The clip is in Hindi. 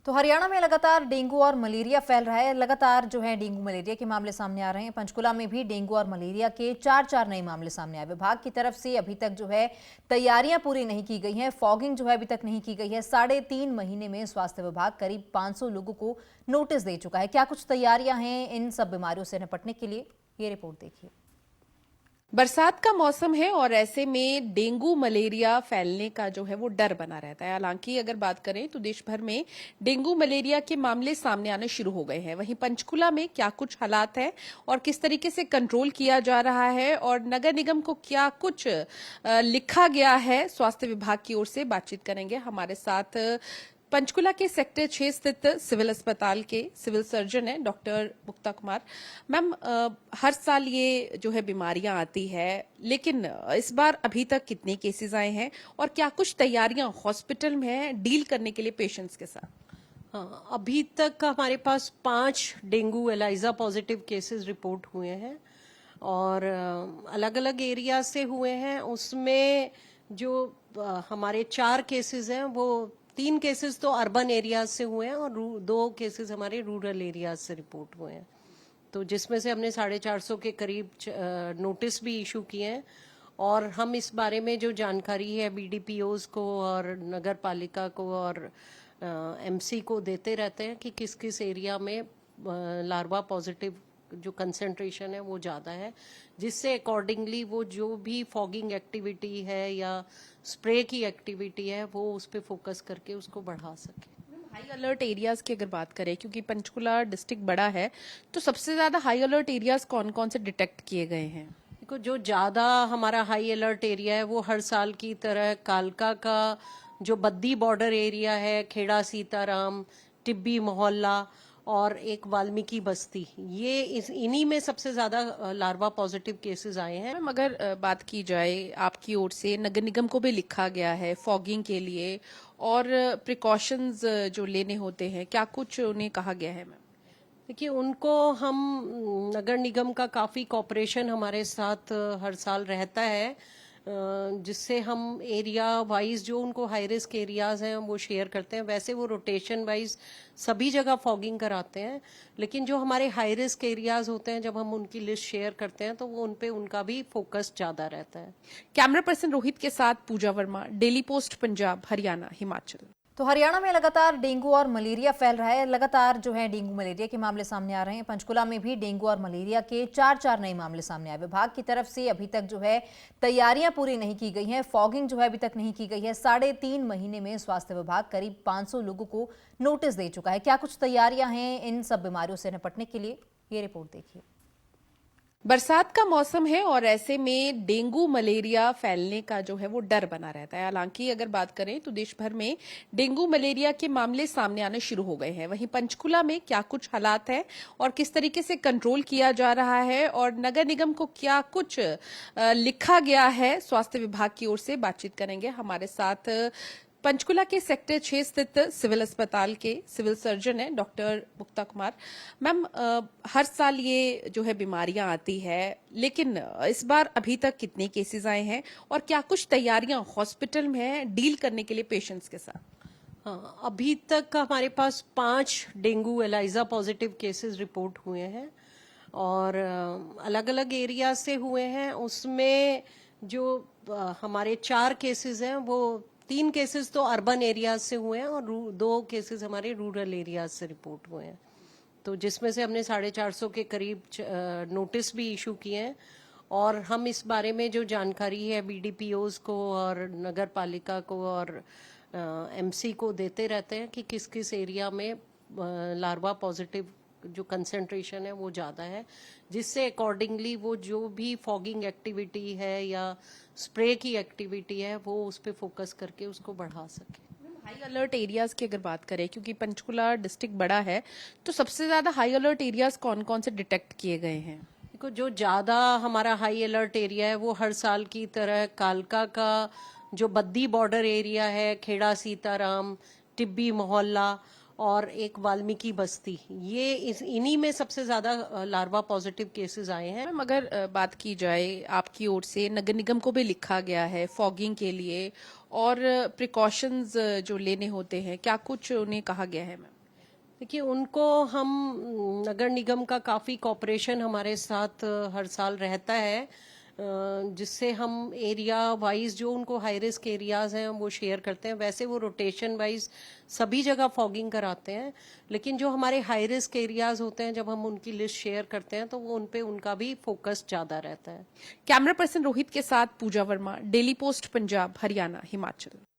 तो हरियाणा में लगातार डेंगू और मलेरिया फैल रहा है। लगातार जो है डेंगू मलेरिया के मामले सामने आ रहे हैं। पंचकुला में भी डेंगू और मलेरिया के चार नए मामले सामने आए। विभाग की तरफ से अभी तक जो है तैयारियां पूरी नहीं की गई हैं। फॉगिंग जो है अभी तक नहीं की गई है। 3.5 महीने में स्वास्थ्य विभाग करीब 500 लोगों को नोटिस दे चुका है। क्या कुछ तैयारियां हैं इन सब बीमारियों से निपटने के लिए, ये रिपोर्ट देखिए। बरसात का मौसम है और ऐसे में डेंगू मलेरिया फैलने का जो है वो डर बना रहता है। हालांकि अगर बात करें तो देश भर में डेंगू मलेरिया के मामले सामने आने शुरू हो गए हैं। वहीं पंचकुला में क्या कुछ हालात है और किस तरीके से कंट्रोल किया जा रहा है और नगर निगम को क्या कुछ लिखा गया है स्वास्थ्य विभाग की ओर से, बातचीत करेंगे। हमारे साथ पंचकुला के सेक्टर 6 स्थित सिविल अस्पताल के सिविल सर्जन है डॉक्टर मुक्ता कुमार। मैम, हर साल ये जो है बीमारियां आती है, लेकिन इस बार अभी तक कितने केसेस आए हैं और क्या कुछ तैयारियां हॉस्पिटल में हैं डील करने के लिए पेशेंट्स के साथ? हाँ, अभी तक हमारे पास 5 dengue ELISA positive cases report हुए हैं और अलग अलग एरिया से हुए हैं। उसमें जो हमारे 4 केसेस हैं वो 3 केसेस तो अर्बन एरियाज से हुए हैं और 2 केसेस हमारे रूरल एरियाज से रिपोर्ट हुए हैं। तो जिसमें से हमने 450 के करीब नोटिस भी इशू किए हैं और हम इस बारे में जो जानकारी है बीडीपीओज को और नगर पालिका को और एमसी को देते रहते हैं कि किस किस एरिया में लार्वा पॉजिटिव जो कंसंट्रेशन है वो ज़्यादा है, जिससे अकॉर्डिंगली वो जो भी फॉगिंग एक्टिविटी है या स्प्रे की एक्टिविटी है वो उस पर फोकस करके उसको बढ़ा सके। हाई अलर्ट एरियाज की अगर बात करें, क्योंकि पंचकुला डिस्ट्रिक्ट बड़ा है, तो सबसे ज्यादा हाई अलर्ट एरियाज कौन कौन से डिटेक्ट किए गए हैं? देखो, जो ज़्यादा हमारा हाई अलर्ट एरिया है वो हर साल की तरह कालका का जो बद्दी बॉर्डर एरिया है, खेड़ा सीताराम, टिब्बी मोहल्ला और एक वाल्मीकि बस्ती, ये इन्हीं में सबसे ज्यादा लार्वा पॉजिटिव केसेस आए हैं। मैम, अगर बात की जाए आपकी ओर से नगर निगम को भी लिखा गया है फॉगिंग के लिए और प्रिकॉशंस जो लेने होते हैं, क्या कुछ उन्हें कहा गया है? मैम देखिए, उनको हम नगर निगम का काफ़ी कॉपरेशन हमारे साथ हर साल रहता है, जिससे हम एरिया वाइज जो उनको हाई रिस्क एरियाज हैं वो शेयर करते हैं। वैसे वो रोटेशन वाइज सभी जगह फॉगिंग कराते हैं, लेकिन जो हमारे हाई रिस्क एरियाज होते हैं जब हम उनकी लिस्ट शेयर करते हैं तो वो उन पे उनका भी फोकस ज़्यादा रहता है। कैमरा पर्सन रोहित के साथ पूजा वर्मा, डेली पोस्ट, पंजाब, हरियाणा, हिमाचल। तो हरियाणा में लगातार डेंगू और मलेरिया फैल रहा है। लगातार जो है डेंगू मलेरिया के मामले सामने आ रहे हैं। पंचकुला में भी डेंगू और मलेरिया के चार नए मामले सामने आए। विभाग की तरफ से अभी तक जो है तैयारियां पूरी नहीं की गई हैं। फॉगिंग जो है अभी तक नहीं की गई है। 3.5 महीने में स्वास्थ्य विभाग करीब 500 लोगों को नोटिस दे चुका है। क्या कुछ तैयारियां हैं इन सब बीमारियों से निपटने के लिए, ये रिपोर्ट देखिए। बरसात का मौसम है और ऐसे में डेंगू मलेरिया फैलने का जो है वो डर बना रहता है। हालांकि अगर बात करें तो देश भर में डेंगू मलेरिया के मामले सामने आने शुरू हो गए हैं। वहीं पंचकुला में क्या कुछ हालात है और किस तरीके से कंट्रोल किया जा रहा है और नगर निगम को क्या कुछ लिखा गया है स्वास्थ्य विभाग की ओर से, बातचीत करेंगे। हमारे साथ पंचकुला के सेक्टर 6 स्थित सिविल अस्पताल के सिविल सर्जन है डॉक्टर मुक्ता कुमार। मैम, हर साल ये जो है बीमारियां आती है, लेकिन इस बार अभी तक कितने केसेस आए हैं और क्या कुछ तैयारियां हॉस्पिटल में हैं डील करने के लिए पेशेंट्स के साथ? हाँ, अभी तक हमारे पास 5 dengue ELISA positive cases report हुए हैं और अलग अलग एरिया से हुए हैं। उसमें जो हमारे 4 केसेस हैं वो 3 केसेस तो अर्बन एरियाज से हुए हैं और 2 केसेस हमारे रूरल एरियाज से रिपोर्ट हुए हैं। तो जिसमें से हमने 450 के करीब नोटिस भी इशू किए हैं और हम इस बारे में जो जानकारी है बीडीपीओज को और नगर पालिका को और एमसी को देते रहते हैं कि किस किस एरिया में लार्वा पॉजिटिव जो कंसंट्रेशन है वो ज़्यादा है, जिससे अकॉर्डिंगली वो जो भी फॉगिंग एक्टिविटी है या स्प्रे की एक्टिविटी है वो उस पर फोकस करके उसको बढ़ा सके। हाई अलर्ट एरियाज की अगर बात करें, क्योंकि पंचकुला डिस्ट्रिक्ट बड़ा है, तो सबसे ज्यादा हाई अलर्ट एरियाज कौन कौन से डिटेक्ट किए गए हैं? देखो, जो ज़्यादा हमारा हाई अलर्ट एरिया है वो हर साल की तरह कालका का जो बद्दी बॉर्डर एरिया है, खेड़ा सीताराम, टिब्बी मोहल्ला और एक वाल्मीकि बस्ती, ये इन्हीं में सबसे ज्यादा लार्वा पॉजिटिव केसेस आए हैं। मैम अगर बात की जाए आपकी ओर से नगर निगम को भी लिखा गया है फॉगिंग के लिए और प्रिकॉशंस जो लेने होते हैं, क्या कुछ उन्हें कहा गया है मैम? देखिए, उनको हम नगर निगम का काफी कॉपरेशन हमारे साथ हर साल रहता है, जिससे हम एरिया वाइज जो उनको हाई रिस्क एरियाज हैं वो शेयर करते हैं। वैसे वो रोटेशन वाइज सभी जगह फॉगिंग कराते हैं, लेकिन जो हमारे हाई रिस्क एरियाज होते हैं जब हम उनकी लिस्ट शेयर करते हैं तो वो उन पे उनका भी फोकस ज्यादा रहता है। कैमरा पर्सन रोहित के साथ पूजा वर्मा, डेली पोस्ट पंजाब, हरियाणा, हिमाचल।